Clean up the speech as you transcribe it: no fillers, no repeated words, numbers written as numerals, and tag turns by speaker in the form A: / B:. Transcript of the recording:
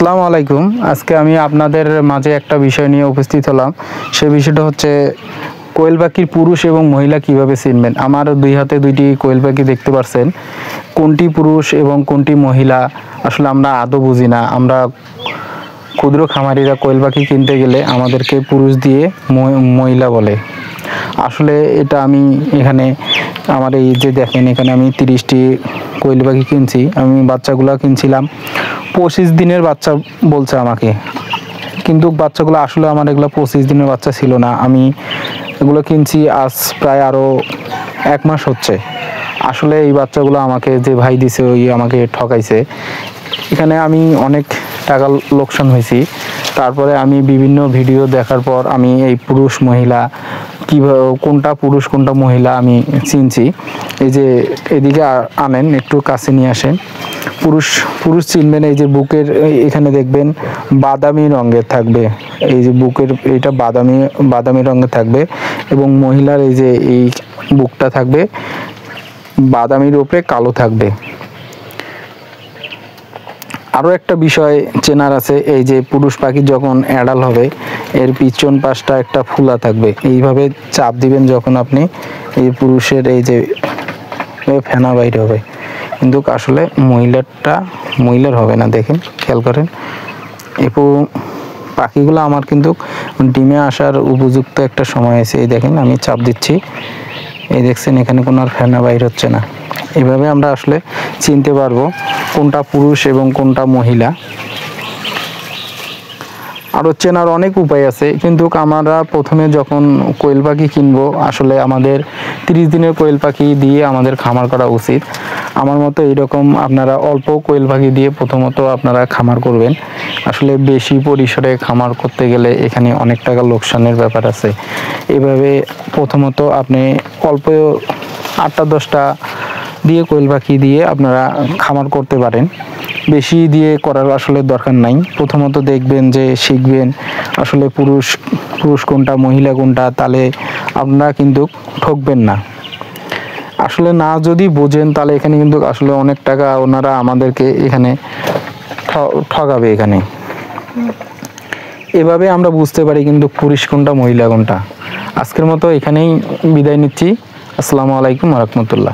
A: আসসালামু আলাইকুম। আজকে আমি আপনাদের মাঝে একটা বিষয় নিয়ে উপস্থিত হলাম। সেই বিষয়টা হচ্ছে কোয়েল পাখির পুরুষ এবং মহিলা কিভাবে চিনবেন। আমার দুই হাতে দুইটি কোয়েল পাখি দেখতে পাচ্ছেন, কোনটি পুরুষ এবং কোনটি মহিলা আসলে আমরা আদৌ বুঝি না। আমরা ক্ষুদ্র খামারিরা কোয়েল পাখি কিনতে গেলে আমাদেরকে পুরুষ দিয়ে মহিলা বলে। আসলে এটা আমি এখানে আমার এই যে দেখেন, এখানে আমি 30টি কোয়েল পাখি কিনছি। আমি বাচ্চাগুলো কিনছিলাম 25 দিনের বাচ্চা বলছে আমাকে, কিন্তু বাচ্চাগুলো আসলে আমার এগুলো 25 দিনের বাচ্চা ছিল না। আমি এগুলো কিনছি আজ প্রায় আরও 1 মাস হচ্ছে। আসলে এই বাচ্চাগুলো আমাকে যে ভাই দিছে ওই আমাকে ঠকাইছে। এখানে আমি অনেক টাকা লোকসান হয়েছি। তারপরে আমি বিভিন্ন ভিডিও দেখার পর আমি এই পুরুষ মহিলা কীভাবে, কোনটা পুরুষ কোনটা মহিলা আমি চিনছি। এই যে এদিকে আনেন, একটু কাছে নিয়ে আসেন। পুরুষ চিনবেন, এই যে বুকের এখানে দেখবেন বাদামি রঙের থাকবে, এই যে বুকের এটা বাদামি রঙের থাকবে, এবং মহিলার এই যে এই বুকটা থাকবে বাদামির উপরে কালো থাকবে। আরও একটা বিষয় চেনার আছে, এই যে পুরুষ পাখি যখন অ্যাডাল হবে এর পিছন পাশটা একটা ফুলা থাকবে। এইভাবে চাপ দিবেন যখন আপনি, এই পুরুষের এই যে ফেনা বাইরে হবে, কিন্তু আসলে মহিলার হবে না। দেখেন, খেয়াল করেন। পাখিগুলো আমার কিন্তু ডিমে আসার উপযুক্ত একটা সময় আছে। এই দেখেন, আমি চাপ দিচ্ছি, এই দেখছেন এখানে কোনো আর ফেনা বাইর হচ্ছে না। এভাবে আমরা আসলে চিনতে পারবো কোনটা পুরুষ এবং কোনটা মহিলা। আরও চেনার অনেক উপায় আছে, কিন্তু আমরা প্রথমে যখন কোয়েল পাখি কিনবো আসলে আমাদের 30 দিনের কোয়েল পাখি দিয়ে আমাদের খামার করা উচিত। আমার মতো এইরকম আপনারা অল্প কোয়েল পাখি দিয়ে প্রথমত আপনারা খামার করবেন। আসলে বেশি পরিসরে খামার করতে গেলে এখানে অনেক টাকা লোকসানের ব্যাপার আছে। এভাবে প্রথমত আপনি অল্প 8টা 10টা দিয়ে কোয়েল পাখি দিয়ে আপনারা খামার করতে পারেন। বেশি দিয়ে করার আসলে দরকার নাই। প্রথমত দেখবেন যে শিখবেন আসলে পুরুষ কোনটা মহিলা কোনটা, তাহলে আপনারা কিন্তু ঠকবেন না। আসলে না যদি বোঝেন তাহলে এখানে কিন্তু আসলে অনেক টাকা ওনারা আমাদেরকে এখানে ঠকাবে। এখানে এভাবে আমরা বুঝতে পারি কিন্তু পুরুষ কোনটা মহিলা কোনটা। আজকের মতো এখানেই বিদায় নিচ্ছি। আসসালামু আলাইকুম ওয়া রাহমাতুল্লাহ।